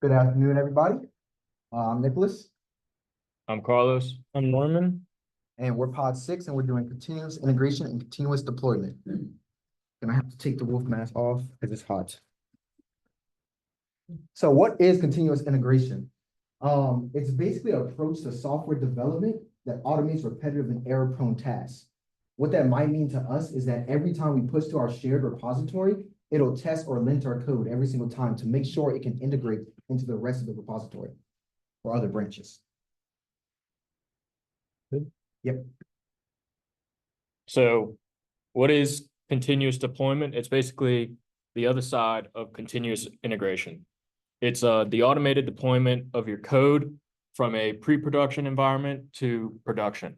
Good afternoon, everybody. I'm Nicholas, I'm Carlos. I'm Norman. and we're Pod 6, and we're doing continuous integration and continuous deployment. Gonna have to take the wolf mask off because it's hot. So what is continuous integration? It's basically an approach to software development that automates repetitive and error-prone tasks. What that might mean to us is that every time we push to our shared repository, it'll test or lint our code every single time to make sure it can integrate into the rest of the repository or other branches. Good. Yep. So what is continuous deployment? It's basically the other side of continuous integration. It's the automated deployment of your code from a pre-production environment to production.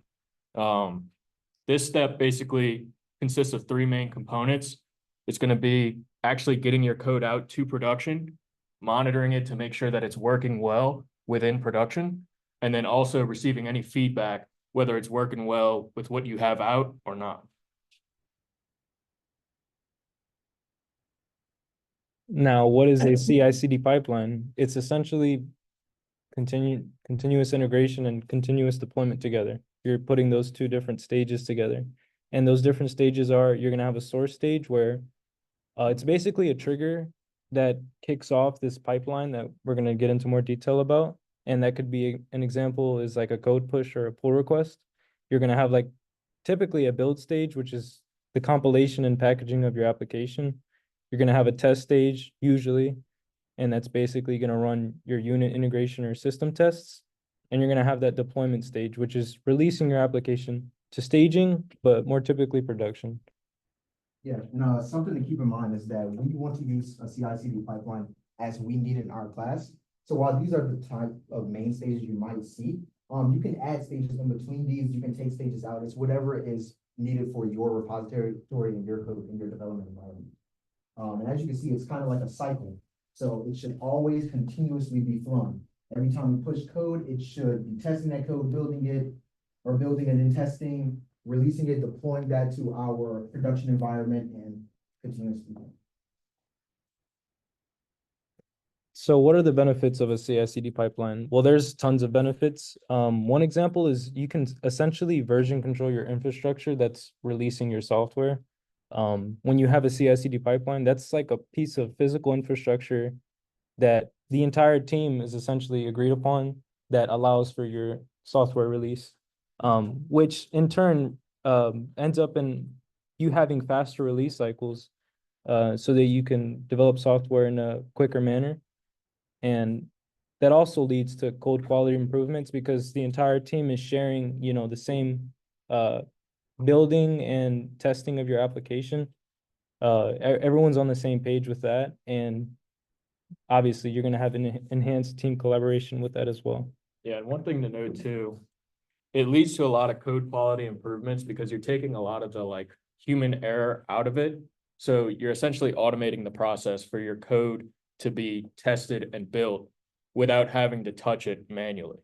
This step basically consists of three main components. It's going to be actually getting your code out to production, monitoring it to make sure that it's working well within production, and then also receiving any feedback, whether it's working well with what you have out or not. Now, what is a CI/CD pipeline? It's essentially continuous integration and continuous deployment together. You're putting those two different stages together. And those different stages are, you're going to have a source stage where it's basically a trigger that kicks off this pipeline that we're going to get into more detail about. And that could be an example is like a code push or a pull request. You're going to have like typically a build stage, which is the compilation and packaging of your application. You're going to have a test stage usually, and that's basically going to run your unit integration or system tests. And you're going to have that deployment stage, which is releasing your application to staging, but more typically production. Yeah, and something to keep in mind is that we want to use a CI/CD pipeline as we need it in our class. So while these are the type of main stages you might see, you can add stages in between these. You can take stages out. It's whatever is needed for your repository and your code and your development environment. And as you can see, it's kind of like a cycle. So it should always continuously be flowing. Every time we push code, it should be testing that code, building it and then testing, releasing it, deploying that to our production environment and continuously. So what are the benefits of a CI/CD pipeline? Well, there's tons of benefits. One example is you can essentially version control your infrastructure that's releasing your software. When you have a CI/CD pipeline, that's like a piece of physical infrastructure that the entire team is essentially agreed upon that allows for your software release, which in turn ends up in you having faster release cycles so that you can develop software in a quicker manner. And that also leads to code quality improvements because the entire team is sharing, the same building and testing of your application. Everyone's on the same page with that. And obviously you're going to have an enhanced team collaboration with that as well. Yeah, and one thing to note too, it leads to a lot of code quality improvements because you're taking a lot of the human error out of it. So you're essentially automating the process for your code to be tested and built without having to touch it manually.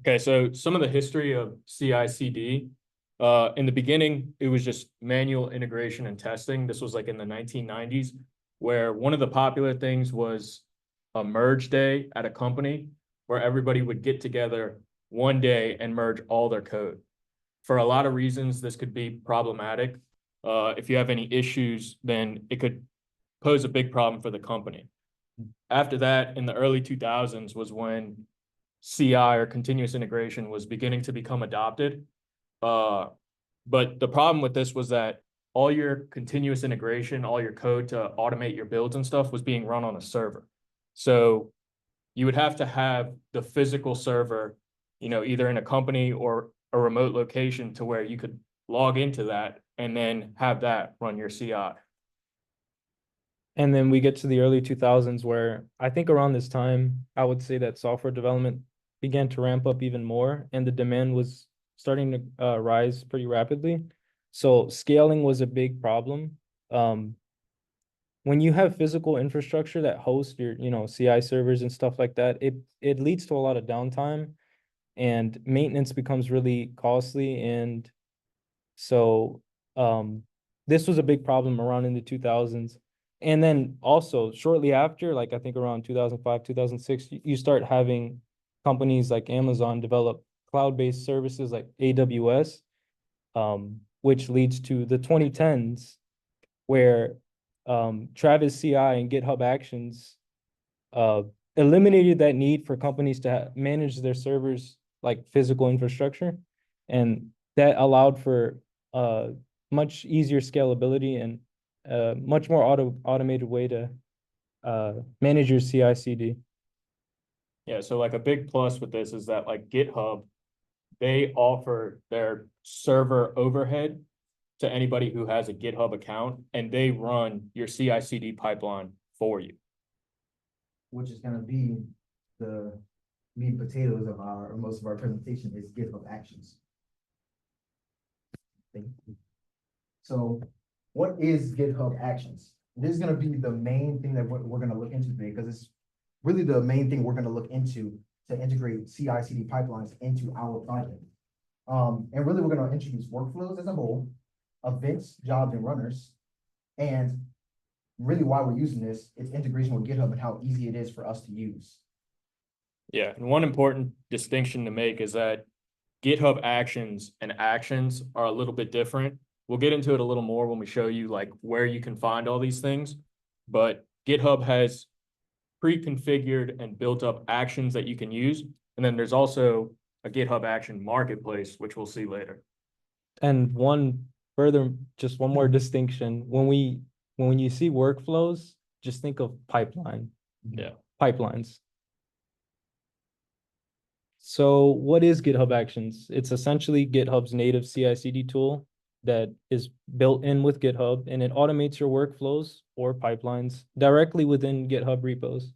Okay, so some of the history of CI/CD. In the beginning, it was just manual integration and testing. This was like in the 1990s, where one of the popular things was a merge day at a company where everybody would get together one day and merge all their code. For a lot of reasons, this could be problematic. If you have any issues, then it could pose a big problem for the company. After that, in the early 2000s was when CI or continuous integration was beginning to become adopted. But the problem with this was that all your continuous integration, all your code to automate your builds and stuff was being run on a server. So you would have to have the physical server, either in a company or a remote location to where you could log into that and then have that run your CI. And then we get to the early 2000s where I think around this time, I would say that software development began to ramp up even more and the demand was starting to rise pretty rapidly. So scaling was a big problem. When you have physical infrastructure that hosts your, CI servers and stuff like that, it leads to a lot of downtime and maintenance becomes really costly. And so this was a big problem around in the 2000s. And then also shortly after, like I think around 2005, 2006, you start having companies like Amazon develop cloud-based services like AWS, which leads to the 2010s where Travis CI and GitHub Actions eliminated that need for companies to manage their servers like physical infrastructure. And that allowed for much easier scalability and much more automated way to manage your CI/CD. Yeah, so like a big plus with this is that like GitHub, they offer their server overhead to anybody who has a GitHub account, and they run your CI/CD pipeline for you. Which is gonna be the meat and potatoes of most of our presentation is GitHub Actions. Thank you. So what is GitHub Actions? This is gonna be the main thing that we're gonna look into today, because it's really the main thing we're gonna look into to integrate CI/CD pipelines into our project. And really we're gonna introduce workflows as a whole, events, jobs, and runners, and really why we're using this, it's integration with GitHub and how easy it is for us to use. Yeah, and one important distinction to make is that GitHub Actions and Actions are a little bit different. We'll get into it a little more when we show you like where you can find all these things, but GitHub has pre-configured and built up actions that you can use. And then there's also a GitHub Action marketplace, which we'll see later. And just one more distinction. When you see workflows, just think of pipeline. Yeah. Pipelines. So what is GitHub Actions? It's essentially GitHub's native CI/CD tool that is built in with GitHub, and it automates your workflows or pipelines directly within GitHub repos.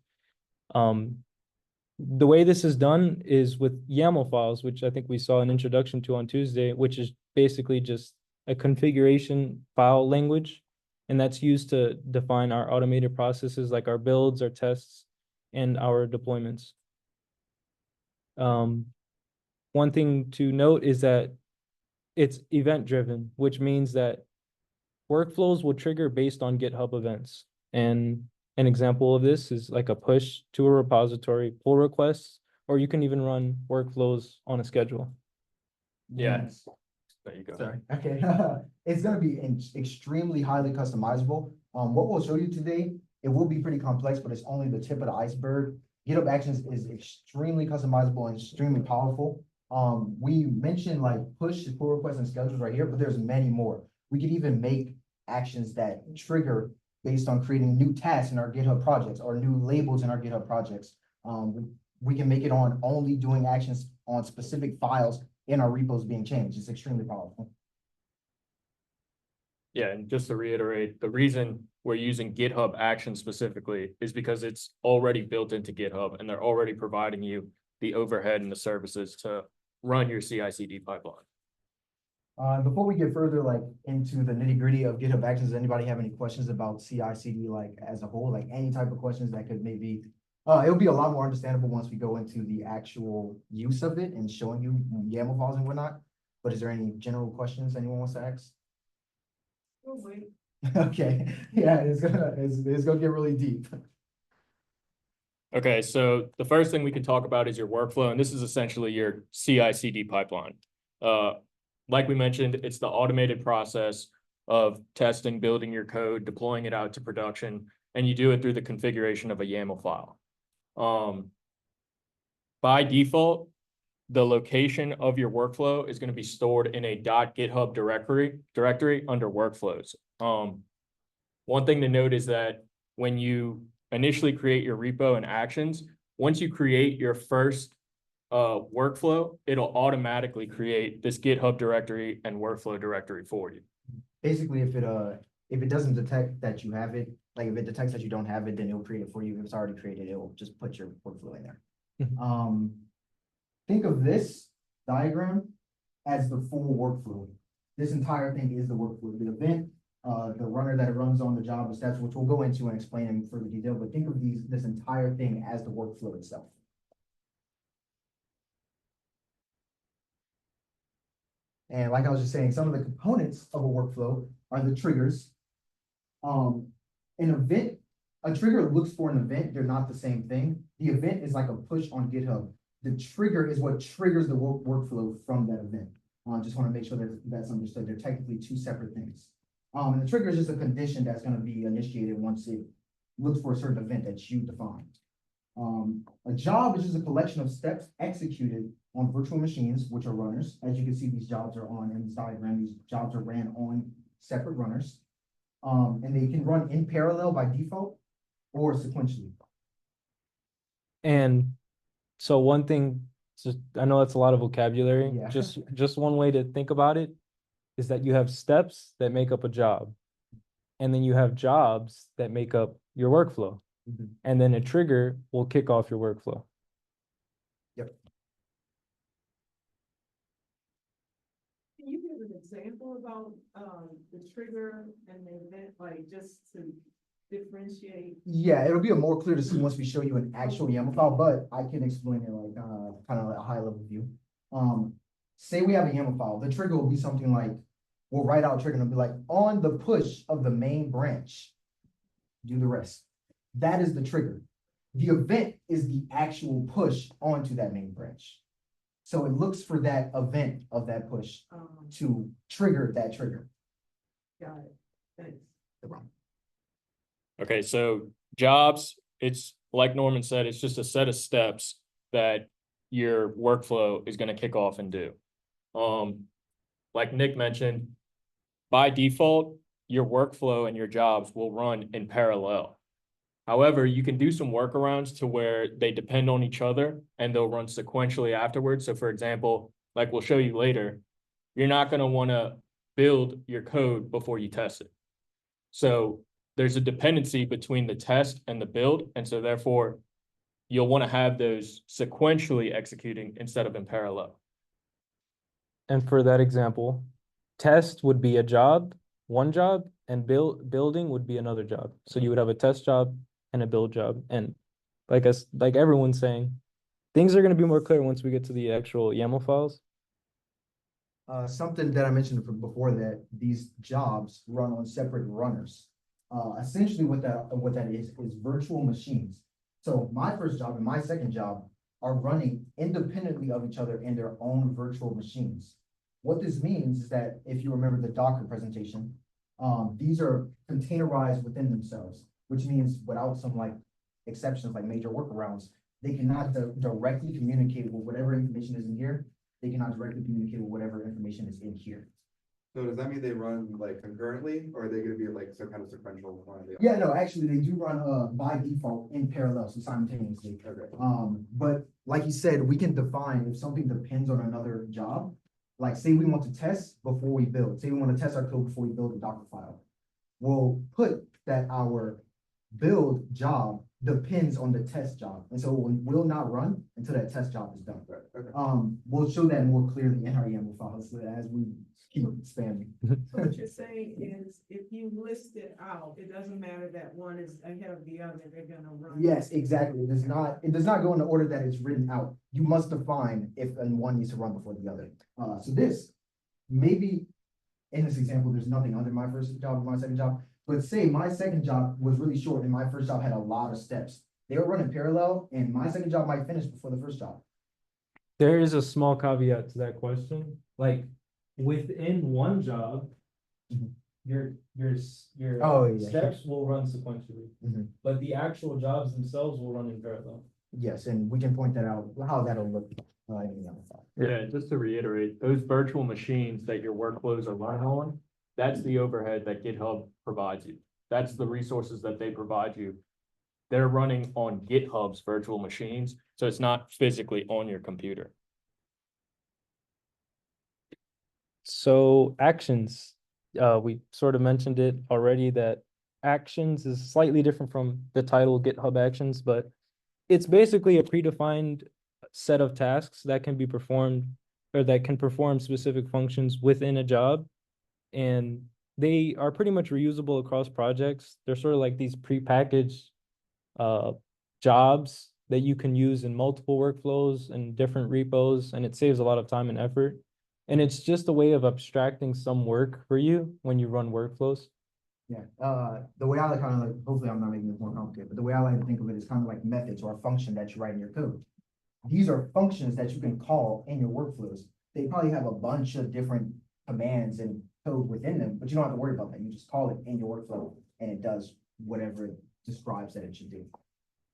The way this is done is with YAML files, which I think we saw an introduction to on Tuesday, which is basically just a configuration file language. And that's used to define our automated processes like our builds, our tests, and our deployments. One thing to note is that it's event-driven, which means that workflows will trigger based on GitHub events. And an example of this is like a push to a repository, pull requests, or you can even run workflows on a schedule. Yeah. There you go. Sorry. Okay. It's gonna be extremely highly customizable. What we'll show you today, it will be pretty complex, but it's only the tip of the iceberg. GitHub Actions is extremely customizable and extremely powerful. We mentioned like push, pull requests, and schedules right here, but there's many more. We could even make actions that trigger based on creating new tasks in our GitHub projects or new labels in our GitHub projects. We can make it on only doing actions on specific files in our repos being changed. It's extremely powerful. Yeah, and just to reiterate, the reason we're using GitHub Actions specifically is because it's already built into GitHub and they're already providing you the overhead and the services to run your CI/CD pipeline. Before we get further like into the nitty-gritty of GitHub Actions, does anybody have any questions about CI/CD like as a whole, like any type of questions that could maybe it'll be a lot more understandable once we go into the actual use of it and showing you YAML files and whatnot. But is there any general questions anyone wants to ask? Oh, wait. Okay, yeah, it's gonna get really deep. Okay, so the first thing we can talk about is your workflow, and this is essentially your CI/CD pipeline. Like we mentioned, it's the automated process of testing, building your code, deploying it out to production, and you do it through the configuration of a YAML file. By default, the location of your workflow is going to be stored in a .github directory under workflows. One thing to note is that when you initially create your repo and actions, once you create your first workflow, it'll automatically create this GitHub directory and workflow directory for you. Basically, if it doesn't detect that you have it, like if it detects that you don't have it, then it'll create it for you. If it's already created, it will just put your workflow in there. Think of this diagram as the full workflow. This entire thing is the workflow, the event, the runner that it runs on, the job, the steps, which we'll go into and explain in further detail, but think of this entire thing as the workflow itself. And like I was just saying, some of the components of a workflow are the triggers. An event, a trigger looks for an event, they're not the same thing. The event is like a push on GitHub. The trigger is what triggers the workflow from that event. Just want to make sure that that's understood. They're technically two separate things. And the trigger is just a condition that's going to be initiated once it looks for a certain event that you define. A job is just a collection of steps executed on virtual machines, which are runners. As you can see, these jobs are on in this diagram. These jobs are ran on separate runners. And they can run in parallel by default or sequentially. And so one thing, just I know that's a lot of vocabulary. Yeah. Just one way to think about it is that you have steps that make up a job. And then you have jobs that make up your workflow. Mhm. And then a trigger will kick off your workflow. Can you give an example about, the trigger and the event, like, just to differentiate? Yeah, it'll be more clear to see once we show you an actual YAML file, but I can explain it like, kind of like a high level view. Say we have a YAML file, the trigger will be something like, we'll write out a trigger and it'll be like, on the push of the main branch, do the rest. That is the trigger. The event is the actual push onto that main branch. So it looks for that event of that push to trigger that trigger. Got it, thanks. Okay, so jobs, it's like Norman said, it's just a set of steps that your workflow is gonna kick off and do. Like Nick mentioned, by default, your workflow and your jobs will run in parallel. However, you can do some workarounds to where they depend on each other and they'll run sequentially afterwards. So for example, like we'll show you later, you're not gonna wanna build your code before you test it. So there's a dependency between the test and the build, and so therefore you'll want to have those sequentially executing instead of in parallel. And for that example, test would be a job, one job, and building would be another job. So you would have a test job and a build job. And like everyone's saying, things are going to be more clear once we get to the actual YAML files. Something that I mentioned before, that these jobs run on separate runners. Essentially what that is virtual machines. So my first job and my second job are running independently of each other in their own virtual machines. What this means is that if you remember the Docker presentation, these are containerized within themselves, which means without some like exceptions, like major workarounds, they cannot directly communicate with whatever information is in here. They cannot directly communicate with whatever information is in here. So does that mean they run like concurrently, or are they gonna be like some kind of sequential one? Yeah, no, actually they do run by default in parallel, so simultaneously. Okay. But like you said, we can define if something depends on another job. Like say we want to test before we build, say we want to test our code before we build a Docker file. We'll put that our build job depends on the test job, and so it will not run until that test job is done. Okay. We'll show that more clearly in our YAML files as we keep expanding. So what you're saying is, if you list it out, it doesn't matter that one is ahead of the other, they're gonna run. Yes, exactly. It does not go in the order that it's written out. You must define if one needs to run before the other. So this, maybe in this example, there's nothing under my first job or my second job, but say my second job was really short and my first job had a lot of steps. They were running parallel and my second job might finish before the first job. There is a small caveat to that question. Like within one job, Mhm. your Oh, yeah. steps will run sequentially, Mhm. but the actual jobs themselves will run in parallel. Yes, and we can point that out, how that'll look. In the YAML file. Yeah, just to reiterate, those virtual machines that your workflows are running on, that's the overhead that GitHub provides you. That's the resources that they provide you. They're running on GitHub's virtual machines, so it's not physically on your computer. So actions, we sort of mentioned it already that actions is slightly different from the title GitHub Actions, but it's basically a predefined set of tasks that can be performed or that can perform specific functions within a job. And they are pretty much reusable across projects. They're sort of like these prepackaged jobs that you can use in multiple workflows and different repos, and it saves a lot of time and effort. And it's just a way of abstracting some work for you when you run workflows. Yeah, the way I like kind of like, hopefully I'm not making this more complicated, but the way I like to think of it is kind of like methods or a function that you write in your code. These are functions that you can call in your workflows. They probably have a bunch of different commands and code within them, but you don't have to worry about that. You just call it in your workflow and it does whatever it describes that it should do.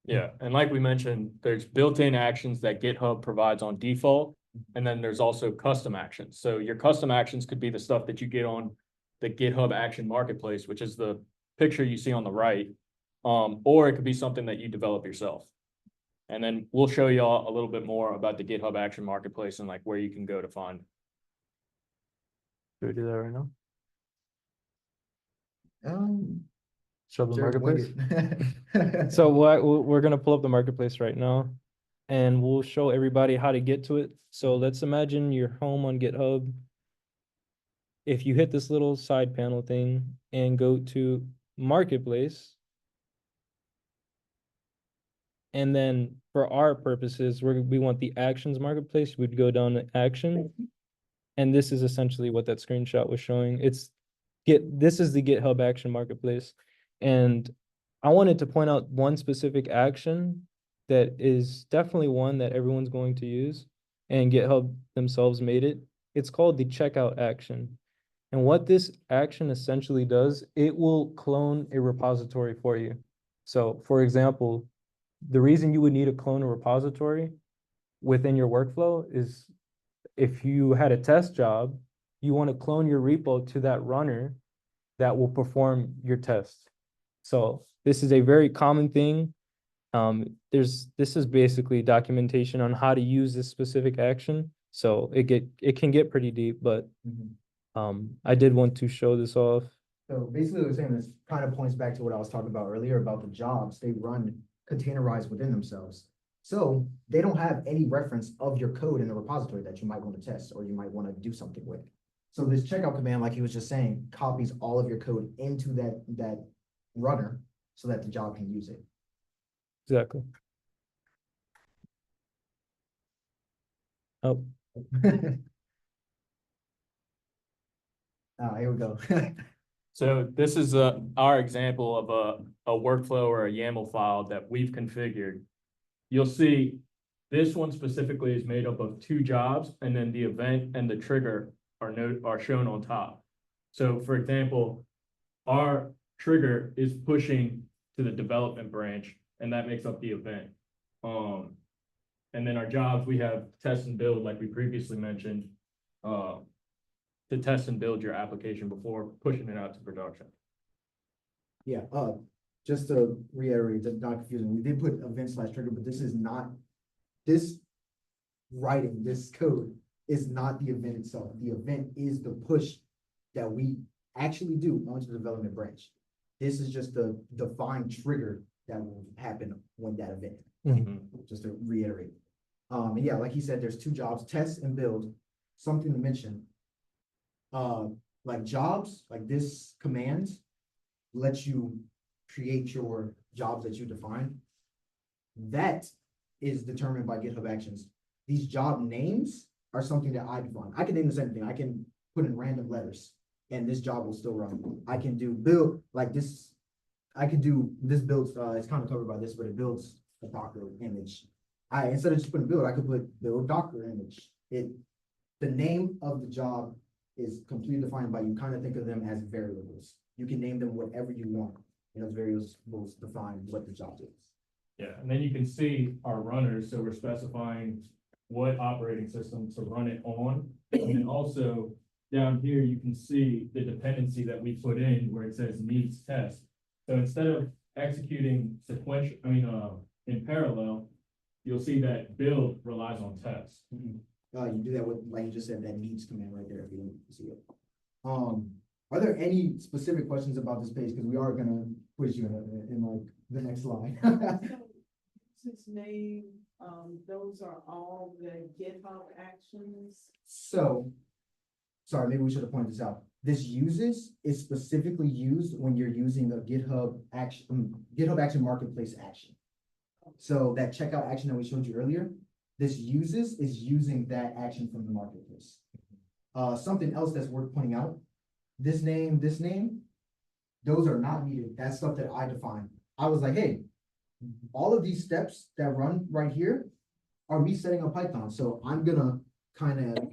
Yeah, and like we mentioned, there's built-in actions that GitHub provides on default, and then there's also custom actions. So your custom actions could be the stuff that you get on the GitHub Action Marketplace, which is the picture you see on the right, or it could be something that you develop yourself. And then we'll show y'all a little bit more about the GitHub Action Marketplace and like where you can go to find. Should we do that right now? Show the Sure, marketplace. wing it. So we're gonna pull up the marketplace right now, and we'll show everybody how to get to it. So let's imagine you're home on GitHub. If you hit this little side panel thing and go to Marketplace, and then for our purposes, we want the Actions Marketplace, we'd go down to Action. And this is essentially what that screenshot was showing. This is the GitHub Action Marketplace. And I wanted to point out one specific action that is definitely one that everyone's going to use, and GitHub themselves made it. It's called the checkout action. And what this action essentially does, it will clone a repository for you. So for example, the reason you would need to clone a repository within your workflow is if you had a test job, you want to clone your repo to that runner that will perform your test. So this is a very common thing. This is basically documentation on how to use this specific action. So it can get pretty deep, but I did want to show this off. So basically what we're saying is kind of points back to what I was talking about earlier about the jobs. They run containerized within themselves. So they don't have any reference of your code in the repository that you might want to test or you might want to do something with. So this checkout command, like he was just saying, copies all of your code into that runner so that the job can use it. Exactly. Oh, Here we go. So this is our example of a workflow or a YAML file that we've configured. You'll see this one specifically is made up of 2 jobs, and then the event and the trigger are shown on top. So for example, our trigger is pushing to the development branch, and that makes up the event. And then our jobs, we have test and build, like we previously mentioned, to test and build your application before pushing it out to production. Yeah, just to reiterate, that's not confusing. We did put event/trigger, but this is not, this code is not the event itself. The event is the push that we actually do onto the development branch. This is just the defined trigger that will happen when that event, just to reiterate. And yeah, like he said, there's 2 jobs, test and build. Something to mention, like jobs, like this command lets you create your jobs that you define. That is determined by GitHub Actions. These job names are something that I define. I can name this anything. I can put in random letters and this job will still run. I can do build like this. I could do this builds, it's kind of covered by this, but it builds a Docker image. Instead of just putting build, I could put build Docker image. The name of the job is completely defined by you. Kind of think of them as variables. You can name them whatever you want. And those variables will define what the job is. Yeah, and then you can see our runners, so we're specifying what operating system to run it on. And then also down here, you can see the dependency that we put in where it says needs test. So instead of executing sequential, in parallel, you'll see that build relies on test. You do that with, like you just said, that needs command right there if you want to see it. Are there any specific questions about this page? Because we are gonna quiz you in like the next slide. His name, those are all the GitHub actions. So, sorry, maybe we should have pointed this out. This uses is specifically used when you're using a GitHub Action Marketplace action. So that checkout action that we showed you earlier, this uses is using that action from the marketplace. Something else that's worth pointing out, this name, those are not needed. That's stuff that I define. I was like, hey, all of these steps that run right here are me setting up Python. So I'm gonna kind of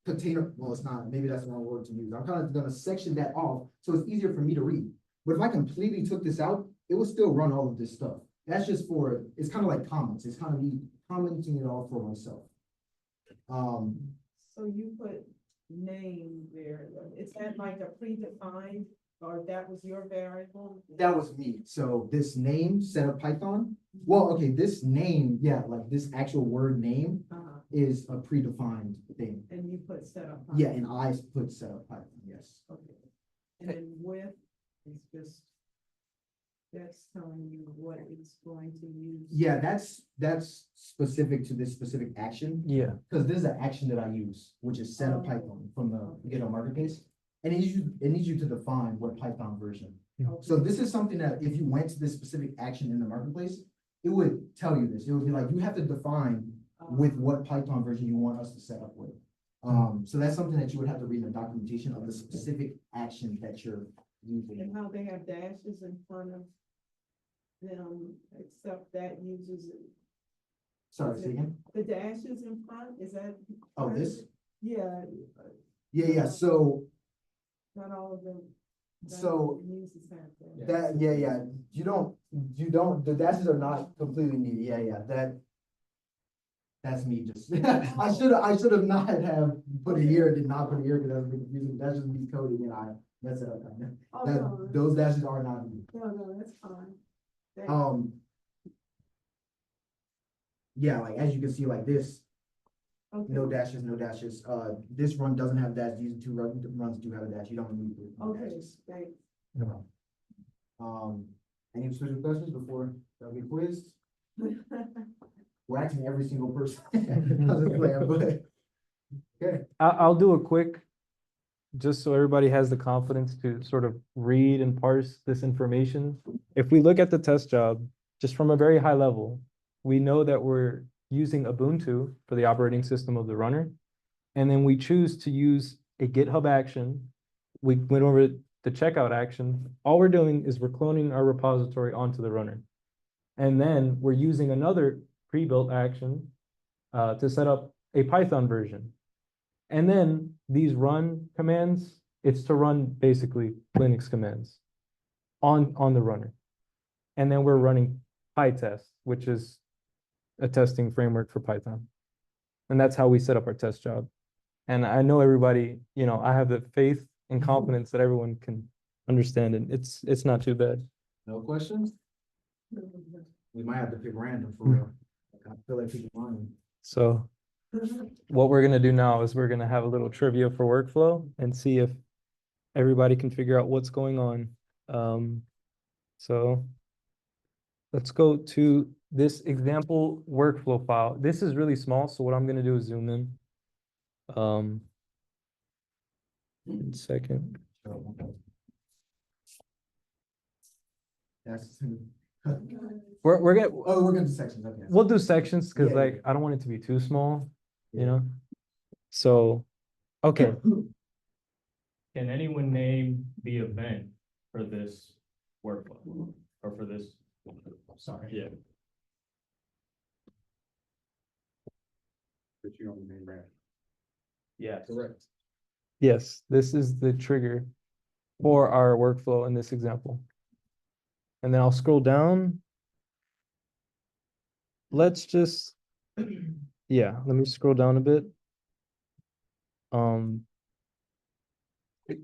container, well, it's not, maybe that's the wrong word to use. I'm kind of gonna section that off so it's easier for me to read. But if I completely took this out, it would still run all of this stuff. That's just for, it's kind of like comments. It's kind of me commenting it all for myself. So you put name there, is that like a predefined, or that was your variable? That was me. So this name, set up Python. Well, okay, this name, yeah, like this actual word name is a predefined thing. And you put setup. Yeah, and I put set up Python, yes. Okay. And then with is just, that's telling you what it's going to use. Yeah, that's specific to this specific action. Yeah. Because this is an action that I use, which is set up Python from the GitHub Marketplace. And it needs you to define what Python version. Okay. So this is something that if you went to this specific action in the marketplace, it would tell you this. It would be like, you have to define with what Python version you want us to set up with. So that's something that you would have to read in the documentation of the specific action that you're using. And how they have dashes in front of them, except that uses it. Sorry, say again? The dashes in front, is that? Oh, this? Yeah, Yeah, so not all of them. So, Uses that. you don't, the dashes are not completely needed, that's me just, I should have not have put it here, did not put it here, because that was confusing, that's just me coding and I mess it up. Oh, That, no, those dashes are not needed. no, that's fine. Yeah, like, as you can see, like this, Okay. no dashes, this run doesn't have dash, these two runs do have a dash, you don't need to. Okay, thanks. Any specific questions before we quiz? We're asking every single person. Doesn't plan, but, okay. I'll do a quick, just so everybody has the confidence to sort of read and parse this information. If we look at the test job, just from a very high level, we know that we're using Ubuntu for the operating system of the runner. And then we choose to use a GitHub action. We went over the checkout action. All we're doing is we're cloning our repository onto the runner. And then we're using another pre-built action to set up a Python version. And then these run commands, it's to run basically Linux commands on the runner. And then we're running PyTest, which is a testing framework for Python. And that's how we set up our test job. And I know everybody, I have the faith and confidence that everyone can understand it. It's not too bad. No questions? We might have to pick random for real. I feel like people lying. So what we're gonna do now is we're gonna have a little trivia for workflow and see if everybody can figure out what's going on. So let's go to this example workflow file. This is really small, so what I'm gonna do is zoom in. 1 second. That's. We're gonna We're gonna do sections, okay. we'll do sections because Yeah, like I don't want it to be too small, Yeah. So, okay. Can anyone name the event for this workflow or for this? Sorry. Yeah. That you don't name that. Yeah. Correct. Yes, this is the trigger for our workflow in this example. And then I'll scroll down. Let's just, yeah, let me scroll down a bit.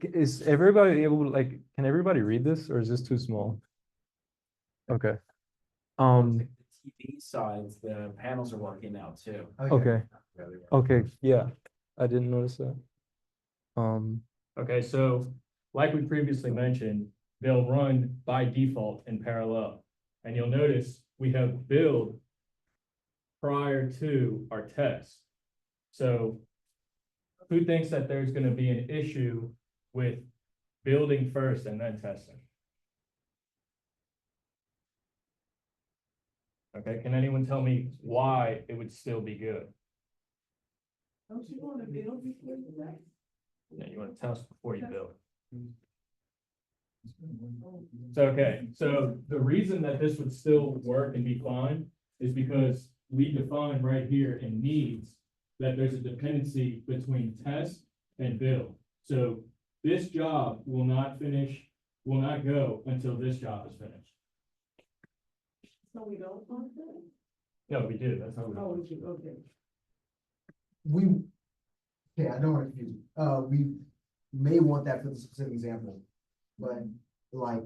Is everybody able to can everybody read this or is this too small? Okay. The TV sides, the panels are working now too. Okay. Okay, yeah, I didn't notice that. Okay, so like we previously mentioned, they'll run by default in parallel. And you'll notice we have build prior to our test. So who thinks that there's going to be an issue with building first and then testing? Okay, can anyone tell me why it would still be good? Don't you want to build before you test? Yeah, you want to test before you build. So, okay, so the reason that this would still work and be fine is because we define right here in needs that there's a dependency between test and build. So this job will not go until this job is finished. So we don't want that? No, we do, that's how we. Oh, we do, okay. We, okay, I don't want to confuse you. We may want that for the specific example, but like,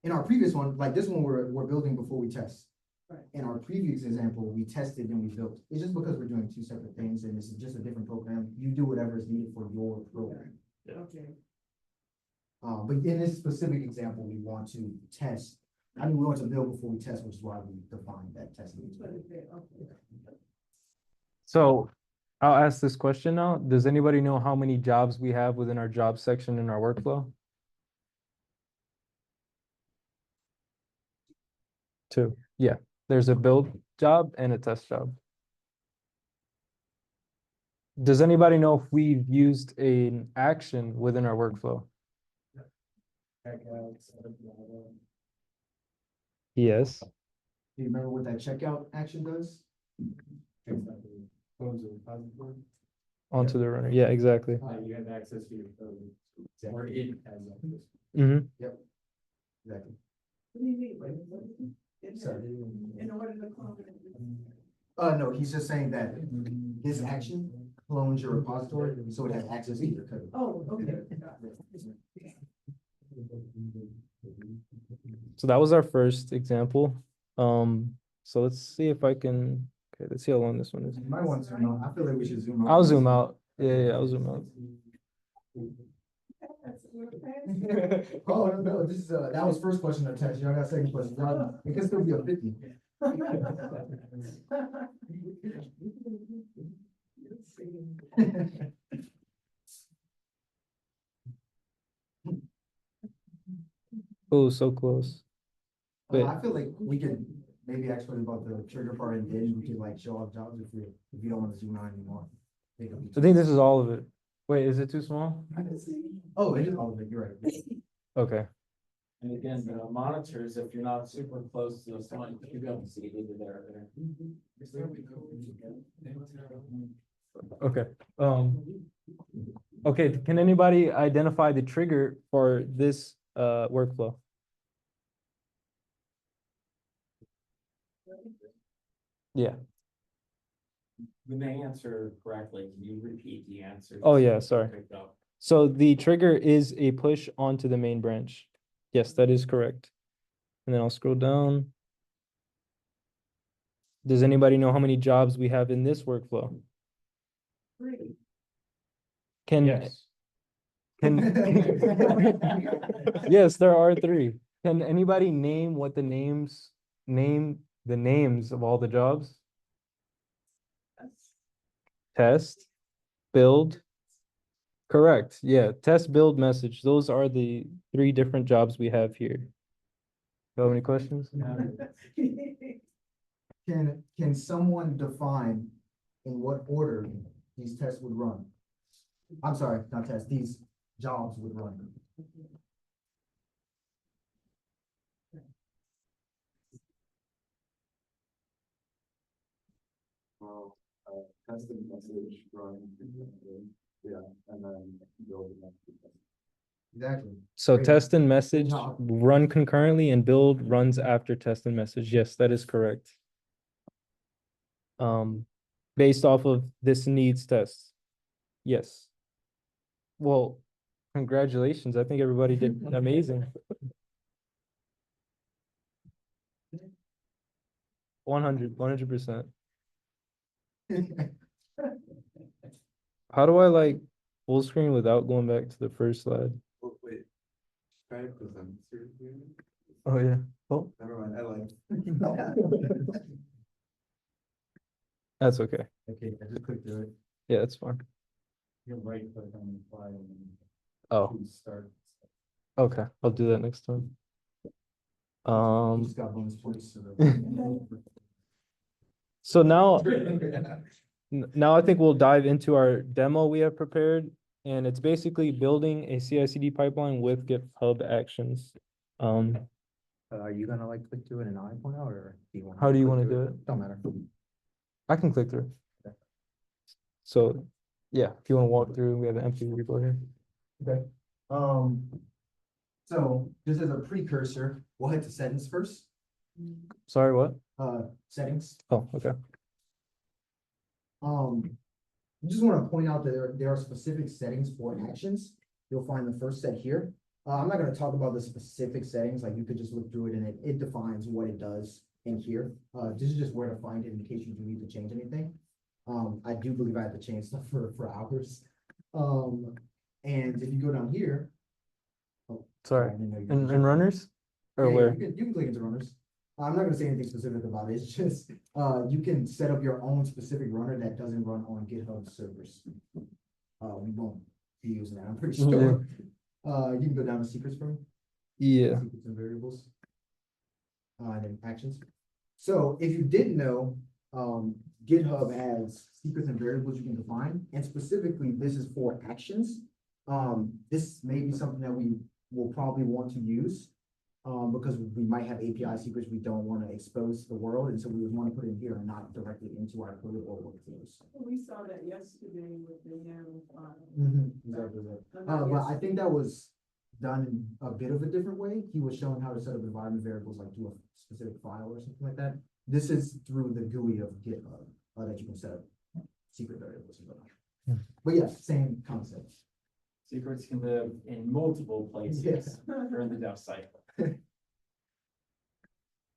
in our previous one, like this one, we're building before we test. Right. In our previous example, we tested and we built. It's just because we're doing two separate things and this is just a different program. You do whatever is needed for your program. Okay. But in this specific example, we want to test. I mean, we want to build before we test, which is why we define that testing. But if they- okay. So I'll ask this question now. Does anybody know how many jobs we have within our job section in our workflow? 2. Yeah, there's a build job and a test job. Does anybody know if we've used an action within our workflow? Yes. Do you remember what that checkout action does? Onto the runner. Yeah, exactly. You have access to your code. Or it has access. Mhm. Exactly. What do you mean? What is it? It's Sorry. in order to comment. No, he's just saying that this action clones your repository, so it has access to your code. Oh, okay. So that was our first example. So let's see if I can, okay, let's see how long this one is. You might want to zoom out. I feel like we should zoom out. I'll zoom out. Yeah, I'll zoom out. Oh, no, this is, that was first question of text. Y'all got second question. Y'all, it can still be a 50. Oh, so close. Wait. I feel like we could maybe actually about the trigger part and then we could like show off jobs if you don't want to zoom out anymore. I think this is all of it. Wait, is it too small? Oh, it is all of it. You're right. Okay. And again, the monitors, if you're not super close to the one, you don't see it either there. Okay. Okay, can anybody identify the trigger for this workflow? Yeah. When they answer correctly, can you repeat the answer? Oh, yeah, sorry. Picked up. So the trigger is a push onto the main branch. Yes, that is correct. And then I'll scroll down. Does anybody know how many jobs we have in this workflow? Three. Can, Yes. yes, there are 3. Can anybody name what the names of all the jobs? Test, build. Correct. Yeah, test, build, message. Those are the 3 different jobs we have here. You have any questions? Can someone define in what order these tests would run? I'm sorry, not tests, these jobs would run. Well, test the message run, yeah, and then build the message. Exactly. So Great. test and message job. run concurrently and build runs after test and message. Yes, that is correct. Based off of this needs test. Yes. Well, congratulations. I think everybody did amazing. 100%. How do I like full screen without going back to the first slide? Oh, wait. Try to present seriously? Oh, yeah. Oh, Never mind, I lied. that's okay. Okay, I just clicked through it. Yeah, that's fine. You're right click on the file and Oh, then start. okay. I'll do that next time. You just got bonus points. So now I think we'll dive into our demo we have prepared. and it's basically building a CI/CD pipeline with GitHub Actions. Are you gonna like click through it and I point out, or do you want? How do you click wanna through do it? Don't matter. I can click through. So, yeah, if you wanna walk through, we have an empty repo here. Okay. So just as a precursor, we'll head to settings first. Sorry, what? Settings. Oh, okay. I just want to point out that there are specific settings for actions. You'll find the first set here. I'm not going to talk about the specific settings, like you could just look through it and it defines what it does in here. This is just where to find it in case you do need to change anything. I do believe I have to change stuff for hours. And if you go down here. Oh, Sorry, I didn't know you- in runners? Or Yeah, where? you can click into runners. I'm not gonna say anything specific about it. It's just, you can set up your own specific runner that doesn't run on GitHub servers. We won't be using that, I'm pretty sure. You can go down to secrets for me. Yeah. Secrets and variables. And then actions. So if you didn't know, GitHub has secrets and variables you can define, and specifically this is for actions. This may be something that we will probably want to use. Because we might have API secrets we don't want to expose to the world, and so we would want to put it in here and not directly into our code or workflows. We saw that yesterday with the YAML file. Exactly. But I think that was done in a bit of a different way. He was showing how to set up environment variables, like to a specific file or something like that. This is through the GUI of GitHub, that you can set up secret variables and whatnot. But yeah, same concept. Secrets can live in multiple places Yes. during the dev cycle.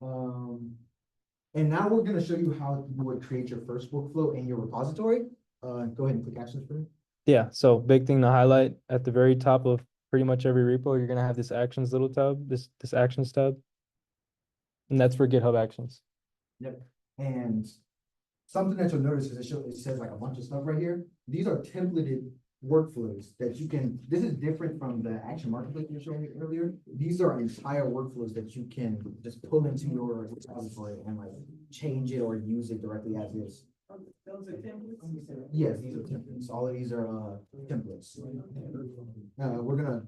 And now we're gonna show you how you would create your first workflow in your repository. Go ahead and click actions for me. Yeah, so big thing to highlight at the very top of pretty much every repo, you're gonna have this actions little tab, this actions tab. And that's for GitHub Actions. Yep. And something that you'll notice is it says like a bunch of stuff right here. These are templated workflows that you can, this is different from the action marketplace you showed me earlier. These are entire workflows that you can just pull into your repository and like change it or use it directly as is. Those are templates. Yes, these are templates. All of these are templates. We're gonna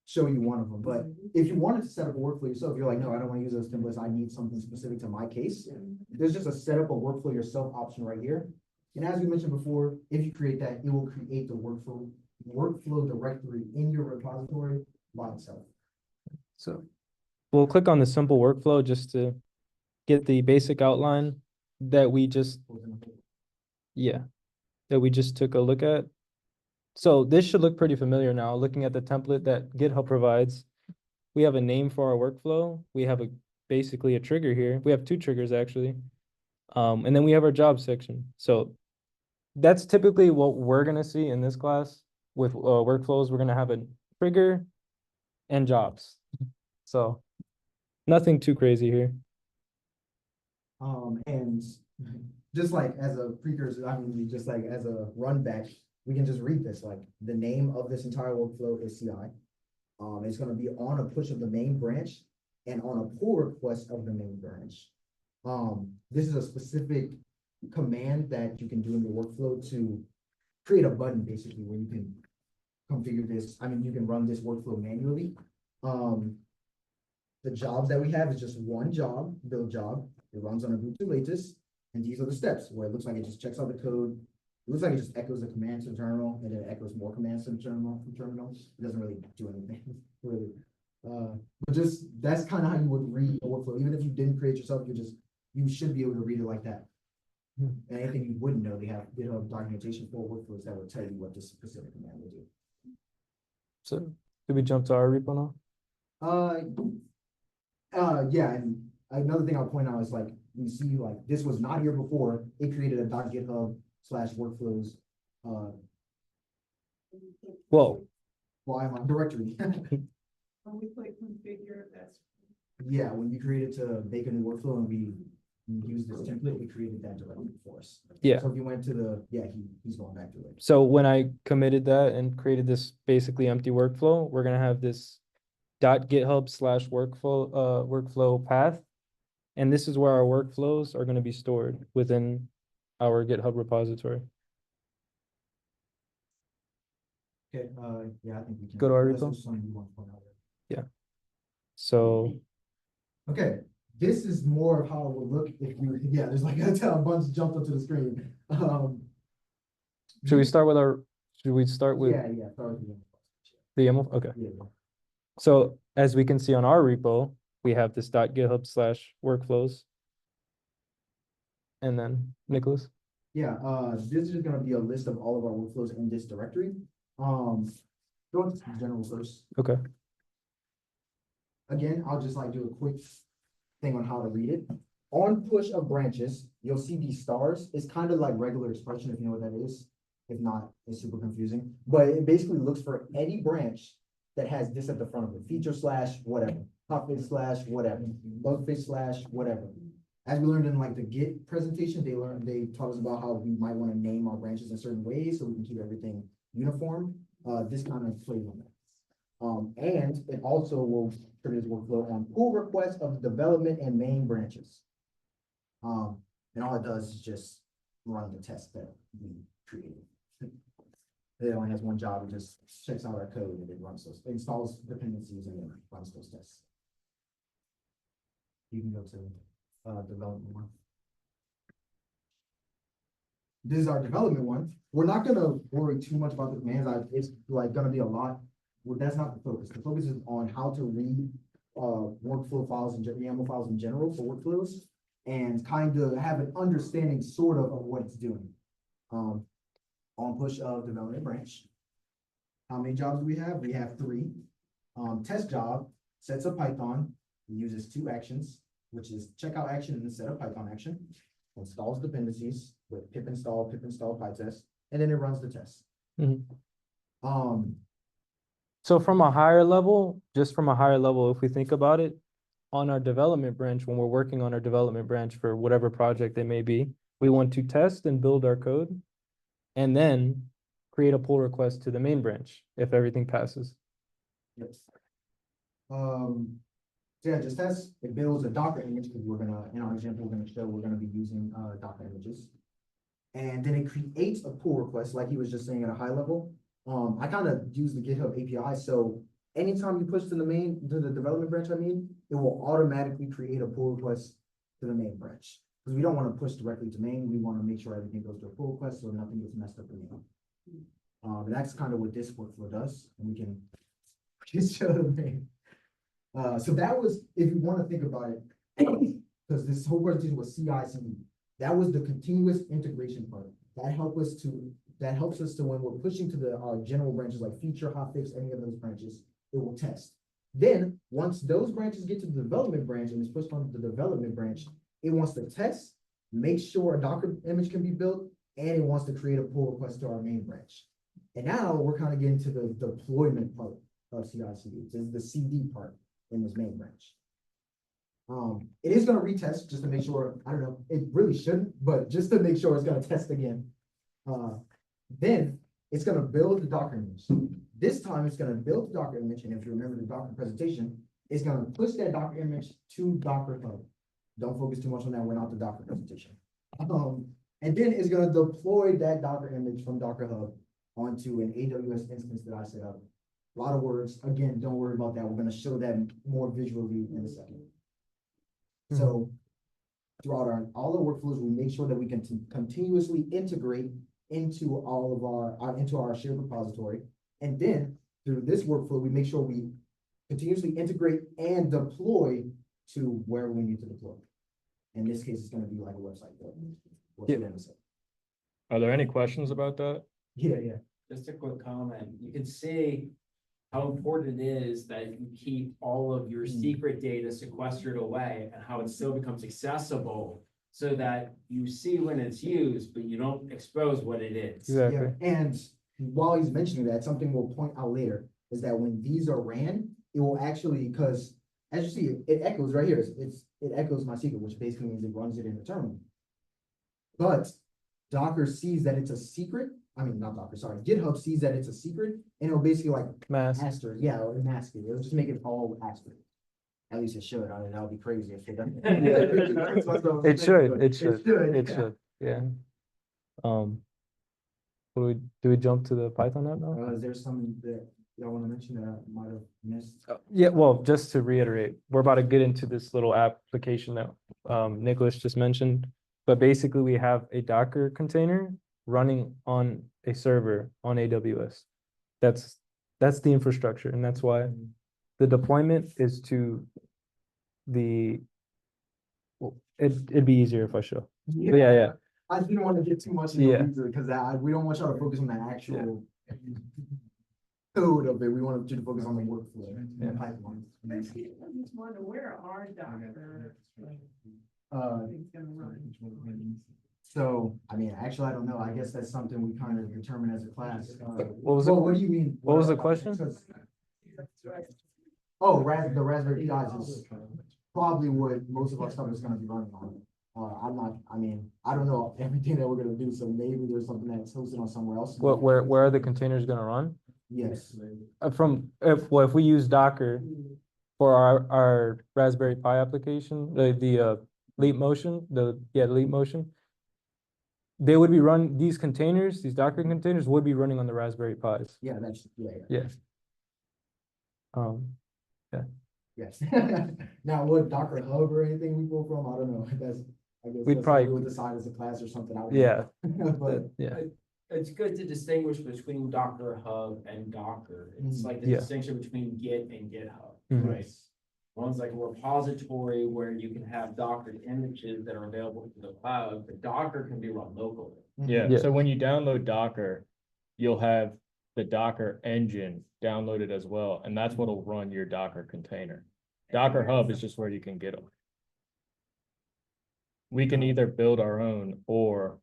show you one of them, but if you wanted to set up a workflow yourself, you're like, no, I don't want to use those templates. I need something specific to my case. There's just a set up a workflow yourself option right here. And as we mentioned before, if you create that, it will create the workflow directory in your repository by itself. So we'll click on the simple workflow just to get the basic outline that we just, that we just took a look at. So this should look pretty familiar now, looking at the template that GitHub provides. We have a name for our workflow. We have basically a trigger here. We have two triggers actually. And then we have our job section. So that's typically what we're gonna see in this class with workflows. We're gonna have a trigger and jobs. So nothing too crazy here. And just like as a precursor, I mean, just like as a run back, we can just read this, like the name of this entire workflow is CI. It's gonna be on a push of the main branch and on a pull request of the main branch. This is a specific command that you can do in your workflow to create a button basically where you can configure this. I mean, you can run this workflow manually. The jobs that we have is just one job, build job. It runs on a boot to latest, and these are the steps where it looks like it just checks out the code. It looks like it just echoes the command to the terminal, and then it echoes more commands to the terminal. It doesn't really do anything, really. But just that's kind of how you would read a workflow. Even if you didn't create yourself, you should be able to read it like that. And anything you wouldn't know, they have documentation for workflows that will tell you what this specific command will do. So did we jump to our repo now? Yeah, and another thing I'll point out is like, we see like, this was not here before, it created a .github/workflows, Well, directory. When we click configure, that's. Yeah, when you created to make a new workflow and we used this template, it created that directly for us. yeah. So if you went to the, he's going back to it. So when I committed that and created this basically empty workflow, we're gonna have this .github/workflow path. And this is where our workflows are gonna be stored within our GitHub repository. Okay, yeah, I think we can. Go to our Unless repo. there's something you want to point out there. So, Okay, this is more of how it would look if you, yeah, there's like a bunch jumped onto the screen. should we start with Yeah, sorry. the YAML? Okay. Yeah, So as we can see on our repo, we have this .github/workflows. And then Nicholas. yeah, this is gonna be a list of all of our workflows in this directory. Go into general first. Okay. Again, I'll just like do a quick thing on how to read it. On push of branches, you'll see these stars. It's kind of like regular expression, if you know what that is. If not, it's super confusing. But it basically looks for any branch that has this at the front of it, feature slash whatever, hotfix slash whatever, bugfix slash whatever. As we learned in like the Git presentation, they taught us about how we might want to name our branches in certain ways so we can keep everything uniform. This kind of plays on that. And it also will trigger this workflow on pull requests of development and main branches. And all it does is just run the test that we created. It only has one job. It just checks out our code and it runs those, installs dependencies and then runs those tests. You can go to development one. This is our development one. We're not gonna worry too much about the commands. It's like gonna be a lot. Well, that's not the focus. The focus is on how to read workflow files and YAML files in general for workflows and kind of have an understanding sort of what it's doing. On push of development branch. How many jobs do we have? We have 3. Test job sets a Python, uses 2 actions, which is checkout action and set up Python action, installs dependencies with pip install PyTest, and then it runs the test. Mhm. So from a higher level, if we think about it, on our development branch, when we're working on our development branch for whatever project it may be, we want to test and build our code and then create a pull request to the main branch if everything passes. Yes. So yeah, just as it builds a Docker image, because we're gonna, in our example, we're gonna be using Docker images. And then it creates a pull request, like he was just saying at a high level. I kind of use the GitHub API, so anytime you push to the development branch, it will automatically create a pull request to the main branch. Because we don't want to push directly to main, we want to make sure everything goes to a pull request so nothing gets messed up in main. And that's kind of what this workflow does, and we can just show the main. So that was, if you want to think about it, because this whole presentation was CI/CD. That was the continuous integration part. That helps us to when we're pushing to our general branches like feature, hotfix, any of those branches, it will test. Then once those branches get to the development branch and it's pushed on the development branch, it wants to test, make sure a Docker image can be built, and it wants to create a pull request to our main branch. And now we're kind of getting to the deployment part of CI/CD. This is the CD part in this main branch. It is going to retest just to make sure, I don't know, it really shouldn't, but just to make sure it's going to test again. Then it's going to build the Docker image. This time it's going to build the Docker image, and if you remember the Docker presentation, it's going to push that Docker image to Docker Hub. Don't focus too much on that, we're not the Docker presentation. And then it's going to deploy that Docker image from Docker Hub onto an AWS instance that I set up. A lot of words, again, don't worry about that. We're going to show that more visually in a second. So throughout all the workflows, we make sure that we can continuously integrate into all of our shared repository. And then through this workflow, we make sure we continuously integrate and deploy to where we need to deploy. In this case, it's going to be like a website. Are there any questions about that? Yeah. Just a quick comment. You can see how important it is that you keep all of your secret data sequestered away and how it still becomes accessible so that you see when it's used, but you don't expose what it is. Exactly. Yeah, and while he's mentioning that, something we'll point out later is that when these are ran, it will actually, because as you see, it echoes right here. It echoes my secret, which basically means it runs it in the terminal. But Docker sees that it's a secret. I mean, not Docker, sorry. GitHub sees that it's a secret, and it'll basically like Mask. asterisk, yeah, or mask it. It'll just make it all asterisk. At least it should. I mean, that would be crazy if it doesn't. It should, yeah. yeah. do we jump to the Python app now? Is there something that y'all wanna mention that I might have missed? Yeah, well, just to reiterate, we're about to get into this little application that Nicholas just mentioned. But basically, we have a Docker container running on a server on AWS. That's the infrastructure, and that's why the deployment is to the. Well, it'd be easier if I show. But yeah. I didn't want to get too much into Yeah. it because we don't want y'all to focus on the actual code of it. We want you to focus on the workflow and the pipeline. I just wonder where are Docker? Things gonna run. So, I mean, actually, I don't know. I guess that's something we kind of determine as a class. What was it? What do you mean? What was the question? Oh, the Raspberry Pis is probably what most of our stuff is gonna be running on. I don't know everything that we're gonna do, so maybe there's something that's hosted on somewhere else. Where are the containers gonna run? Yes. If we use Docker for our Raspberry Pi application, the Leap Motion, the Leap Motion, they would be these containers, these Docker containers would be running on the Raspberry Pis. Yeah, yeah. Yeah. Yes. Now, what Docker Hub or anything we pull from, I don't know. I guess We'd that's probably- something we would decide as a class or something. I don't Yeah. know. But Yeah. It's good to distinguish between Docker Hub and Docker. It's like the Yeah. distinction between Git and GitHub, Mhm. right? One's like a repository where you can have Docker images that are available to the cloud, but Docker can be run locally. Yeah, Yeah. so when you download Docker, you'll have the Docker engine downloaded as well, and that's what'll run your Docker container. Docker Hub is just where you can get them. We can either build our own or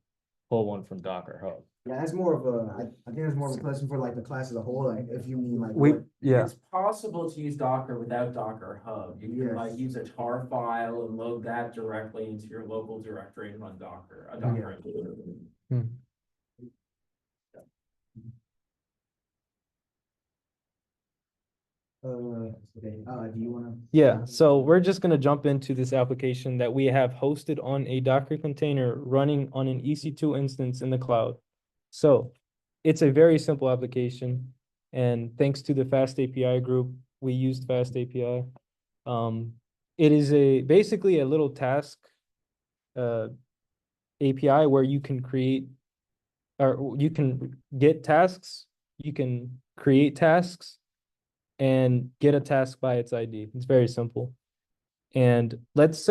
pull one from Docker Hub. yeah, that's more of I think that's more of a question for like the class as a whole, like if you mean like. It's possible to use Docker without Docker Hub. You can like Yes. use a tar file and load that directly into your local directory and run Docker, a Docker. Okay, do you wanna? Yeah, so we're just gonna jump into this application that we have hosted on a Docker container running on an EC2 instance in the cloud. So it's a very simple application, and thanks to the Fast API group, we used Fast API. It is basically a little task API where you can create or you can get tasks, you can create tasks, and get a task by its ID. It's very simple. And let's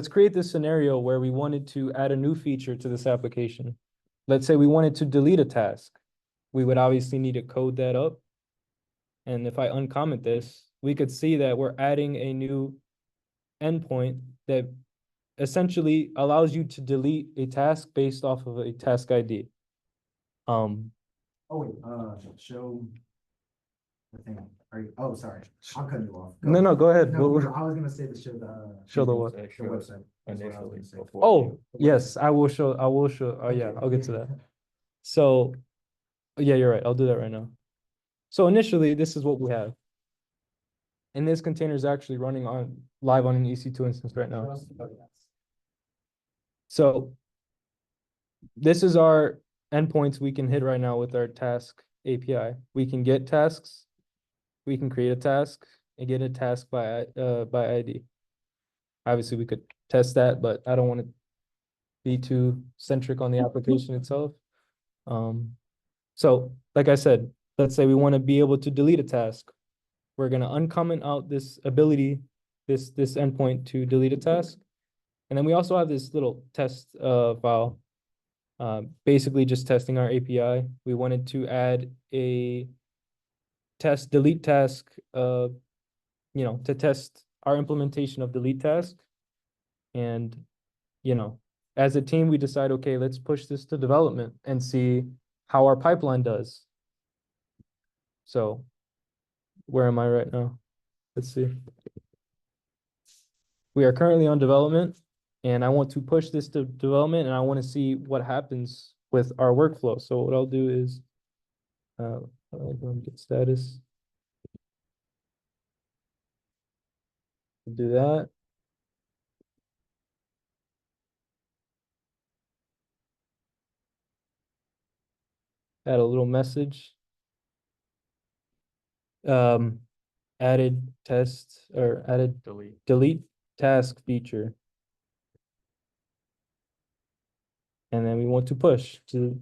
create this scenario where we wanted to add a new feature to this application. Let's say we wanted to delete a task. We would obviously need to code that up. And if I uncomment this, we could see that we're adding a new endpoint that essentially allows you to delete a task based off of a task ID. Oh, wait, show. The thing, oh, sorry, I'm cutting you off. No, go ahead. No, I was gonna say to show Show the what? the website. That's what I was gonna say. Oh, yes, I will show, oh yeah, I'll get to that. So, yeah, you're right, I'll do that right now. So initially, this is what we have. And this container is actually running live on an EC2 instance right now. So this is our endpoints we can hit right now with our task API. We can get tasks, we can create a task and get a task by ID. Obviously, we could test that, but I don't want to be too centric on the application itself. So like I said, let's say we want to be able to delete a task. We're going to uncomment out this ability, this endpoint to delete a task. And then we also have this little test file, basically just testing our API. We wanted to add a delete task, to test our implementation of delete task. And, as a team, we decide, okay, let's push this to development and see how our pipeline does. So where am I right now? Let's see. We are currently on development, and I want to push this to development, and I want to see what happens with our workflow. So what I'll do is, get status. Do that. add a little message. Added test or added delete task feature. And then we want to push to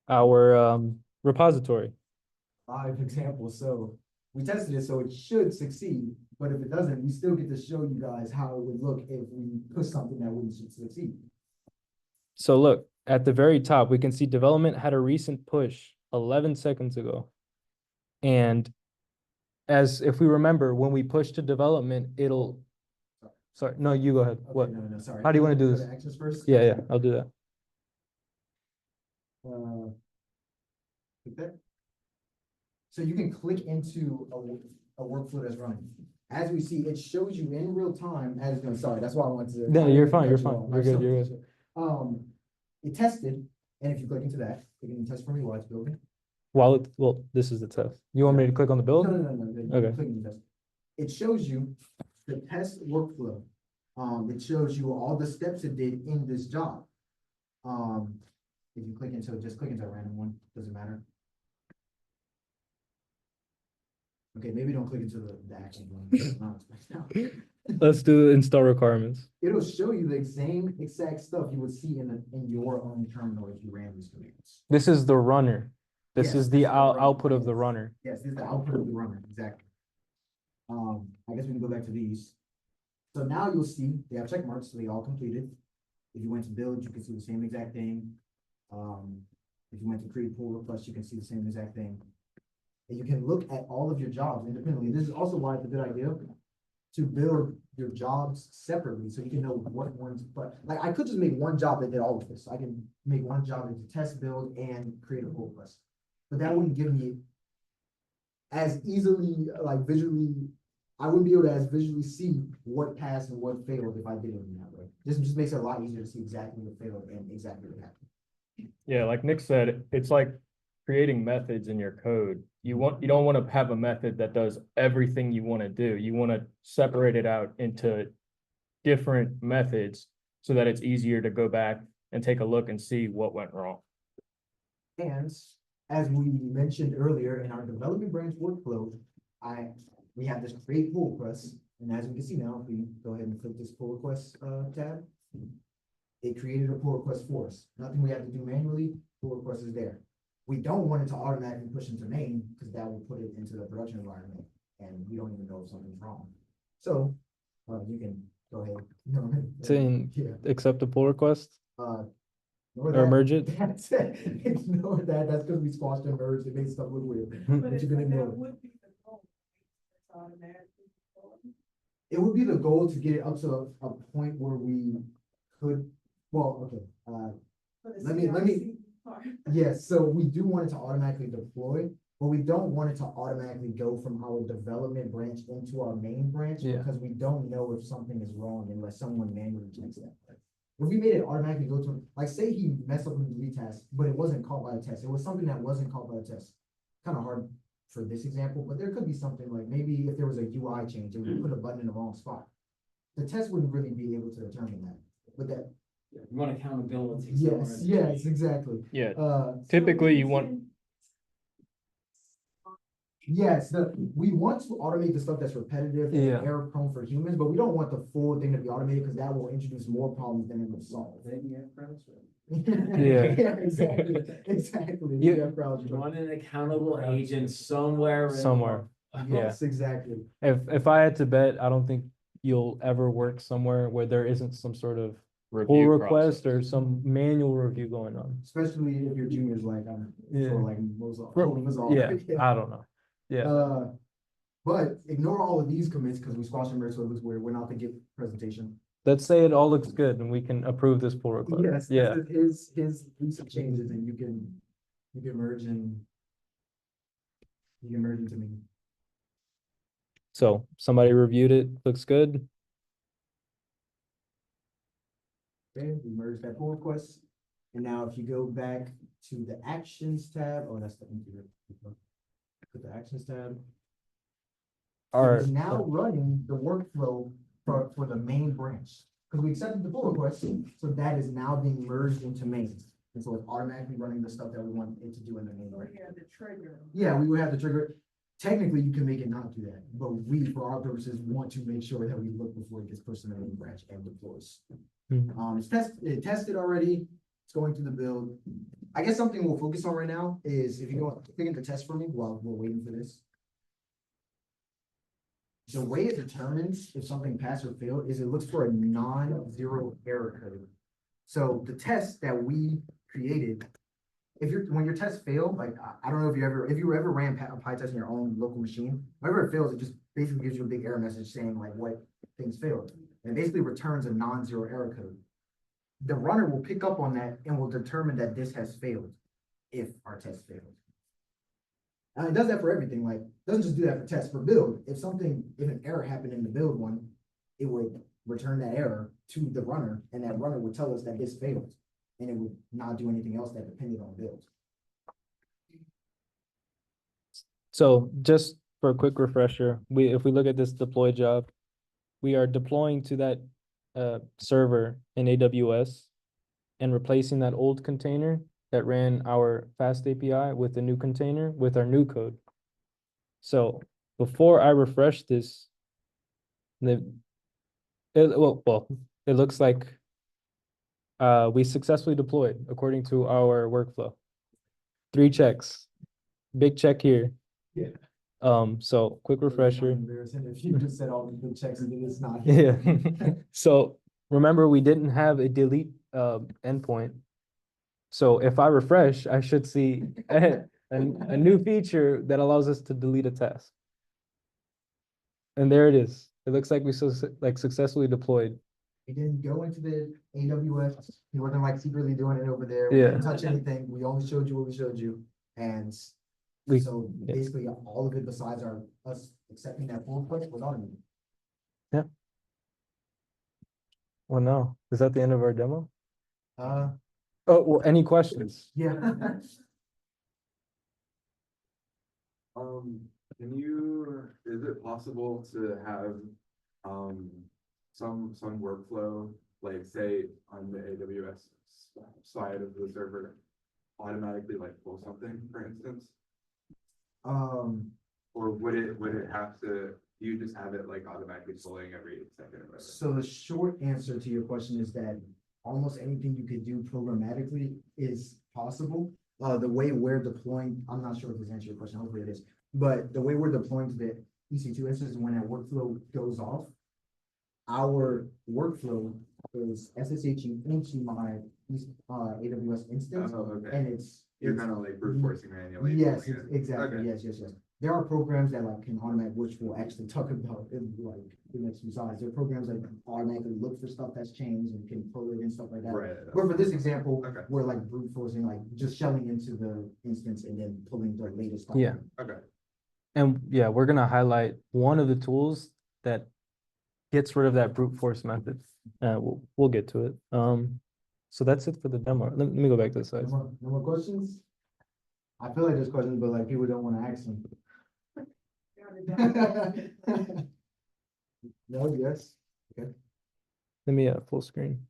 our repository. Live example, so we tested it, so it should succeed, but if it doesn't, we still get to show you guys how it would look if we push something that wouldn't succeed. So look, at the very top, we can see development had a recent push 11 seconds ago. And as if we remember, when we push to development, it'll, sorry, no, you go ahead. Okay, What? no, sorry. How do you want to do Go this? Actions first? Yeah, I'll do that. Like that. So you can click into a workflow that's running. As we see, it shows you in real time as, no, sorry, that's why I wanted to. No, you're fine, cut you're you fine. off. You're good, you're good. It tested, and if you click into that, you can test for me while it's building. Well, this is the test. You want me to click on the No, build? no. Okay. Click into test. It shows you the test workflow. It shows you all the steps it did in this job. If you click into it, just click into a random one, doesn't matter. Okay, maybe don't click into the action one. Let's do install requirements. It'll show you the same exact stuff you would see in your own terminal if you ran these commands. This is the runner. This Yes, is this the is the runner, output of the yes. runner. Yes, this is the output of the runner, exactly. I guess we can go back to these. So now you'll see they have check marks, so they all completed. If you went to build, you can see the same exact thing. If you went to create pull request, you can see the same exact thing. And you can look at all of your jobs independently. This is also why it's a good idea to build your jobs separately, so you can know what ones, but like I could just make one job that did all of this. I can make one job that did test, build, and create a pull request. But that wouldn't give me as easily, like visually, I wouldn't be able to as visually see what passed and what failed if I did it in that way. This just makes it a lot easier to see exactly what failed and exactly what happened. Yeah, like Nick said, it's like creating methods in your code. You don't want to have a method that does everything you want to do. You want to separate it out into different methods so that it's easier to go back and take a look and see what went wrong. And as we mentioned earlier in our development branch workflow, we have this create pull request. And as we can see now, if we go ahead and click this pull request tab, it created a pull request for us. Nothing we have to do manually, pull request is there. We don't want it to automatically push into main because that will put it into the production environment and we don't even know if something's wrong. So you can go ahead. Saying accept the pull request Or merge it. That's it. Ignore that. That's because we squashed and merged. It made stuff look weird. But you can ignore that it. would be the goal. It's automatically going. It would be the goal to get it up to a point where we could, well, okay, For the Let me- CIC part. yes, so we do want it to automatically deploy, but we don't want it to automatically go from our development branch into our main branch Yeah. because we don't know if something is wrong unless someone manually checks that. If we made it automatically go to, like, say he messed up in the delete task, but it wasn't caught by a test, it was something that wasn't caught by a test. Kind of hard for this example, but there could be something like maybe if there was a UI change and we put a button in the wrong spot. The test wouldn't really be able to determine that, but that, You want accountability. yes, exactly. Yeah, Uh, typically you want, yes, we want to automate the stuff that's repetitive and Yeah. error prone for humans, but we don't want the full thing to be automated because that will introduce more problems than it will solve. Yeah. Exactly, exactly. You- Yeah, browser. You want an accountable agent somewhere. Somewhere. Yes, exactly. If I had to bet, I don't think you'll ever work somewhere where there isn't some sort of pull review request or process. some manual review going on. Especially if you're juniors like I'm, Yeah. or like most of us all. Yeah, I don't know. Yeah, But ignore all of these commits because we squashed them, so it looks weird. We're not the Git presentation. let's say it all looks good and we can approve this pull request. Yes, Yeah, this is his recent changes and you can merge into me. so somebody reviewed it, looks good. Okay, we merged that pull request. And now if you go back to the actions tab, oh, that's the empty. Put the actions tab. Our, It's now running the workflow for the main branch. Because we accepted the pull request, so that is now being merged into main. And so it's automatically running the stuff that we want it to do in the main. Or yeah, the trigger. Yeah, we would have to trigger. Technically, you can make it not do that, but we, for our purposes, want to make sure that we look before it gets pushed in the main branch and deploys. Mhm. It tested already. It's going through the build. I guess something we'll focus on right now is if you go click into test for me while we're waiting for this. The way it determines if something passed or failed is it looks for a non-zero error code. So the test that we created, when your test failed, like, I don't know if you ever ran a PyTest in your own local machine, whenever it fails, it just basically gives you a big error message saying like what things failed. And it basically returns a non-zero error code. The runner will pick up on that and will determine that this has failed if our test failed. It does that for everything, like, it doesn't just do that for tests, for build. If an error happened in the build one, it would return that error to the runner, and that runner would tell us that this failed. And it would not do anything else that depended on build. So just for a quick refresher, if we look at this deploy job, we are deploying to that server in AWS and replacing that old container that ran our fast API with the new container with our new code. So before I refresh this, it looks like we successfully deployed according to our workflow. 3 checks, big check here. Yeah. So quick refresher. Embarrassing if you just said all the good checks and then it's not. Yeah. So remember, we didn't have a delete endpoint. So if I refresh, I should see a new feature that allows us to delete a task. And there it is. It looks like we successfully deployed. We didn't go into the AWS. He wasn't like secretly doing it over there. Yeah. We didn't touch anything. We only showed you what we showed you. And so Yeah. basically all of it besides us accepting that pull request was automated. Well, no, is that the end of our demo? Uh, Oh, well, any questions? yeah. Is it possible to have, some workflow, like say on the AWS side of the server, automatically like pull something, for instance? Or would it have to, you just have it like automatically pulling every second or whatever? So the short answer to your question is that almost anything you could do programmatically is possible. The way we're deploying, I'm not sure if this answers your question, hopefully it is, but the way we're deploying to the EC2 instance is when that workflow goes off, our workflow is SSHing into my AWS instance, Oh, okay. and You're kind of like brute forcing manually. yes, pulling it. exactly, Okay. yes. There are programs that like can automate, which we'll actually talk about in like the next few slides. There are programs that automatically look for stuff that's changed and can pull it and stuff like that. Right. But for this example, Okay. we're like brute forcing, like just shelling into the instance and then pulling the latest. Yeah. Okay. And yeah, we're gonna highlight one of the tools that gets rid of that brute force method. We'll get to it. So that's it for the demo. Let me go back to the side. No more questions? I feel like there's questions, but like people don't want to ask them. No, yes. Let me full screen.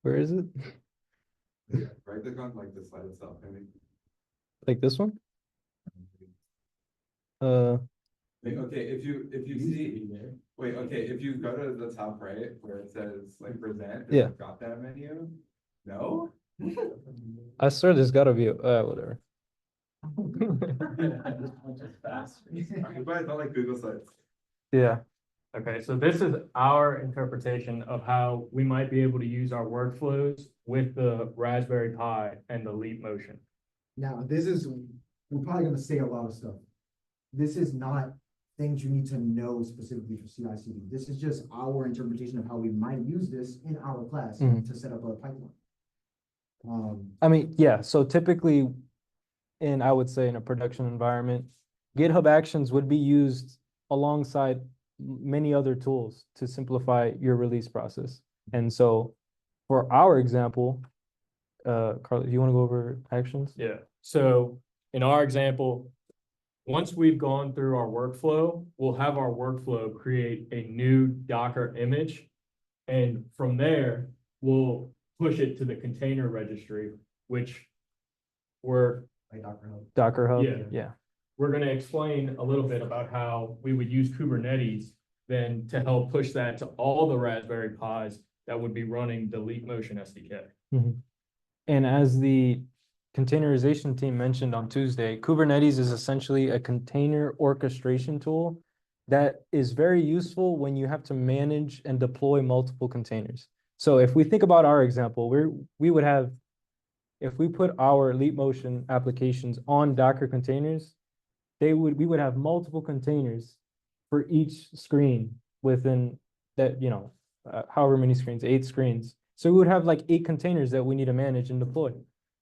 Where is it? Yeah, right click on like the slide itself, maybe. Like this one? Like, okay, if you see, wait, okay, if you go to the top right where it says like present, Yeah. drop down menu. No? I swear there's gotta be whatever. But it's not like Google Sites. Yeah. Okay, so this is our interpretation of how we might be able to use our workflows with the Raspberry Pi and the Leap Motion. Now, we're probably gonna say a lot of stuff. This is not things you need to know specifically for CI/CD. This is just our interpretation of how we might use this in our class to set up a pipeline. I mean, yeah, so typically I would say in a production environment, GitHub Actions would be used alongside many other tools to simplify your release process. And so for our example, Carl, if you want to go over Actions? Yeah, so in our example, once we've gone through our workflow, we'll have our workflow create a new Docker image. And from there, we'll push it to the container registry, which we're Like Dr. Hub. Docker Hub, Yeah. yeah. we're gonna explain a little bit about how we would use Kubernetes then to help push that to all the Raspberry Pis that would be running the Leap Motion SDK. And as the containerization team mentioned on Tuesday, Kubernetes is essentially a container orchestration tool that is very useful when you have to manage and deploy multiple containers. So if we think about our example, we would have, if we put our Leap Motion applications on Docker containers, we would have multiple containers for each screen within that, however many screens, 8 screens. So we would have like 8 containers that we need to manage and deploy.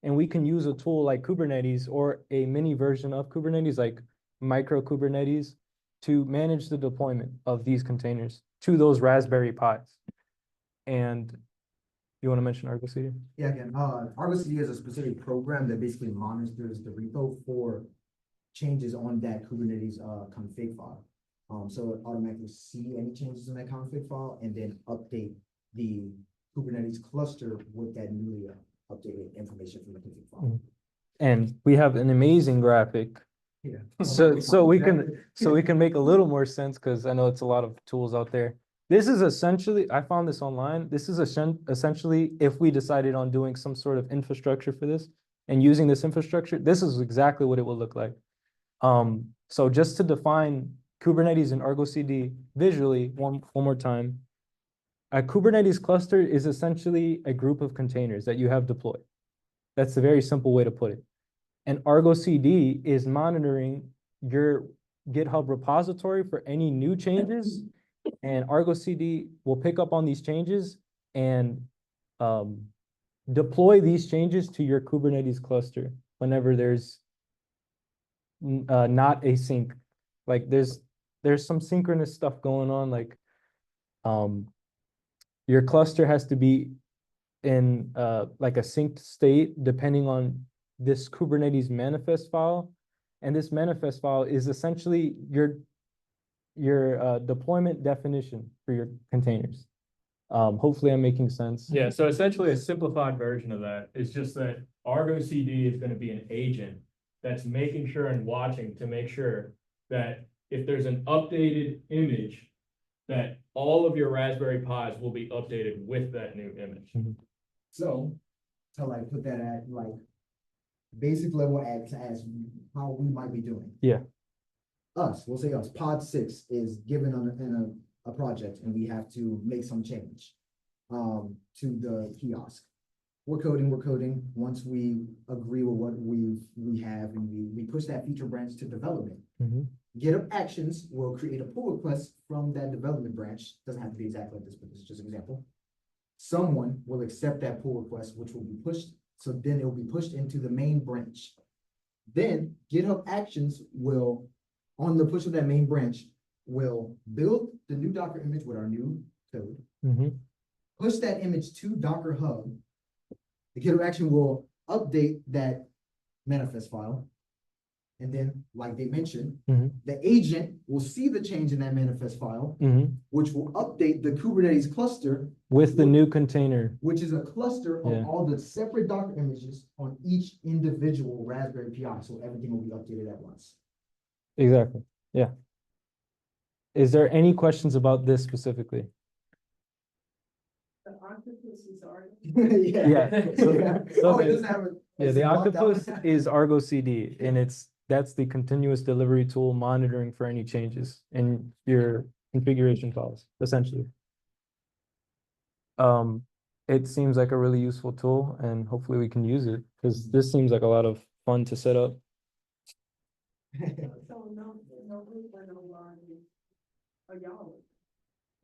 And we can use a tool like Kubernetes or a mini version of Kubernetes, like micro Kubernetes, to manage the deployment of these containers to those Raspberry Pis. And you want to mention Argo CD? Yeah, again, Argo CD is a specific program that basically monitors the repo for changes on that Kubernetes config file. So it automatically see any changes in that config file and then update the Kubernetes cluster with that newly updated information from the config file. And we have an amazing graphic. Yeah. So we can make a little more sense, because I know it's a lot of tools out there. This is essentially, I found this online. This is essentially, if we decided on doing some sort of infrastructure for this and using this infrastructure, this is exactly what it will look like. So just to define Kubernetes and Argo CD visually one more time, a Kubernetes cluster is essentially a group of containers that you have deployed. That's a very simple way to put it. And Argo CD is monitoring your GitHub repository for any new changes. And Argo CD will pick up on these changes and deploy these changes to your Kubernetes cluster whenever there's not async. Like there's some synchronous stuff going on, like your cluster has to be in like a synced state depending on this Kubernetes manifest file. And this manifest file is essentially your deployment definition for your containers. Hopefully I'm making sense. Yeah, so essentially a simplified version of that is just that Argo CD is going to be an agent that's making sure and watching to make sure that if there's an updated image, that all of your Raspberry Pis will be updated with that new image. So, to like put that at like basic level as how we might be doing. Yeah. We'll say us, pod 6 is given in a project and we have to make some change to the kiosk. We're coding. Once we agree with what we have and we push that feature branch to development. Github Actions will create a pull request from that development branch. Doesn't have to be exactly like this, but this is just an example. Someone will accept that pull request, which will be pushed. So then it will be pushed into the main branch. Then GitHub Actions will, on the push of that main branch, will build the new Docker image with our new code. Push that image to Docker Hub. The GitHub Action will update that manifest file. And then, like they mentioned, the agent will see the change in that manifest file, which will update the Kubernetes cluster with the new container, which is a cluster of all the separate Docker images on each individual Raspberry Pi. So everything will be updated at once. Exactly. Yeah. Is there any questions about this specifically? The octopus is already. Yeah. Oh, it doesn't have a. Yeah, the octopus is Argo CD, and that's the continuous delivery tool monitoring for any changes in your configuration files, essentially. It seems like a really useful tool, and hopefully we can use it, because this seems like a lot of fun to set up. So no, we went over a y'all.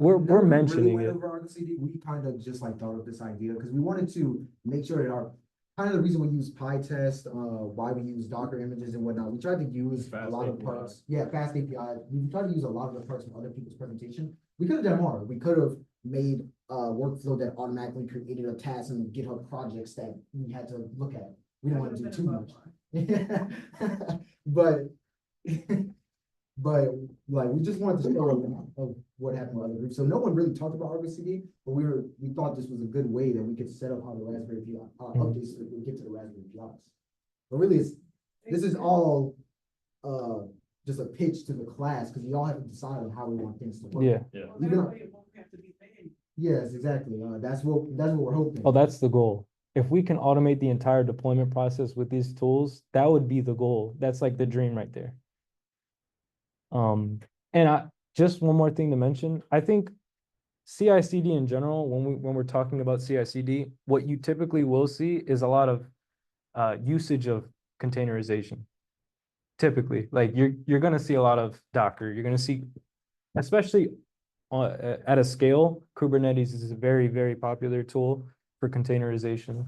Never We're really mentioning went it. over Argo CD. We kind of just like thought of this idea because we wanted to make sure that our kind of the reason we use PyTest, why we use Docker images and whatnot. We tried to use a lot of parts. Yeah, fast API. We tried to use a lot of the parts from other people's presentation. We could have done more. We could have made a workflow that automatically created a task in GitHub projects that we had to look at. We don't want to do too much. But But like, we just wanted to show of what happened with other groups. So no one really talked about Argo CD, but we thought this was a good way that we could set up how the Raspberry Pi, updates so that we get to the Raspberry Pis. But really, this is all, just a pitch to the class, because we all have to decide on how we want things to work. Yeah. Yeah. Well, Even- that way it won't have to be paid. Yes, exactly. That's what we're hoping. Oh, that's the goal. If we can automate the entire deployment process with these tools, that would be the goal. That's like the dream right there. And just one more thing to mention, I think CI/CD in general, when we're talking about CI/CD, what you typically will see is a lot of usage of containerization. Typically, like you're gonna see a lot of Docker. You're gonna see, especially at a scale, Kubernetes is a very, very popular tool for containerization.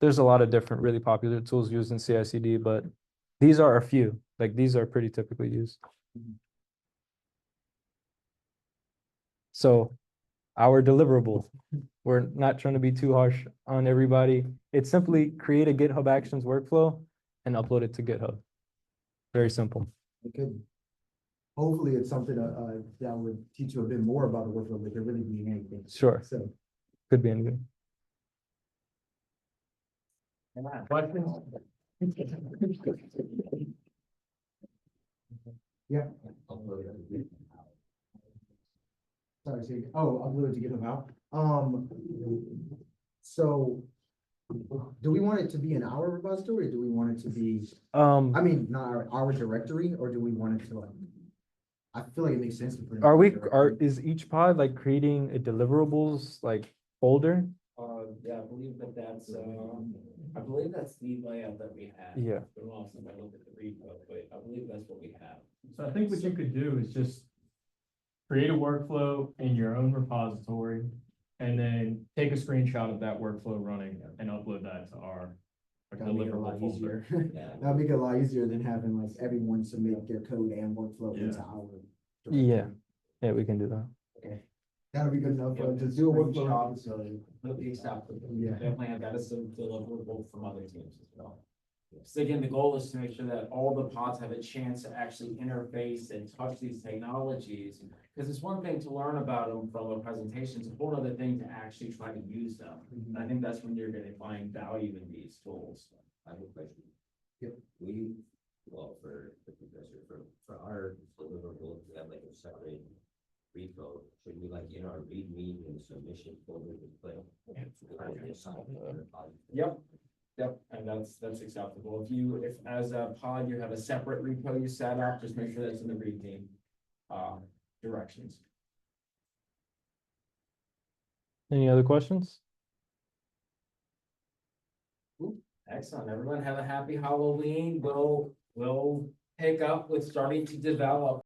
There's a lot of different really popular tools used in CI/CD, but these are a few. Like these are pretty typically used. So our deliverable, we're not trying to be too harsh on everybody. It's simply create a GitHub Actions workflow and upload it to GitHub. Very simple. It could. Hopefully, it's something that would teach you a bit more about the workload, if there really being anything. Sure. So. Could be anything. Yeah. Sorry, upload it to GitHub out. So do we want it to be in our repository, or do we want it to be, I mean, not our directory, or do we want it to like? I feel like it makes sense to put. It in Are our we, directory. is each pod like creating a deliverables like folder? Yeah, I believe that's the layout that we have. Yeah. But also, if I look at the repo, but I believe that's what we have. So I think what you could do is just create a workflow in your own repository and then take a screenshot of that workflow running and upload that to our That'd make it a lot deliverable folder. easier. Yeah. That'd make it a lot easier than having like everyone submit their code and workflow Yeah. into our. Yeah. directory. Yeah, we can do that. Okay, that'll be good enough, Yeah, just do a workflow. screenshots, so completely acceptable. Yeah. Definitely have that as a deliverable from other teams as well. So again, the goal is to make sure that all the pods have a chance to actually interface and touch these technologies. Because it's one thing to learn about them from a presentation, it's a whole other thing to actually try to use them. And I think that's when you're gonna find value in these tools. I have a question. Yep. For the professor, for our deliverables, we have like a separate repo. Should we like in our readme and submission folder display? Yep, and that's acceptable. If as a pod, you have a separate repo you set up, just make sure that's in the README directions. Any other questions? Excellent. Everyone have a happy Halloween. We'll pick up with starting to develop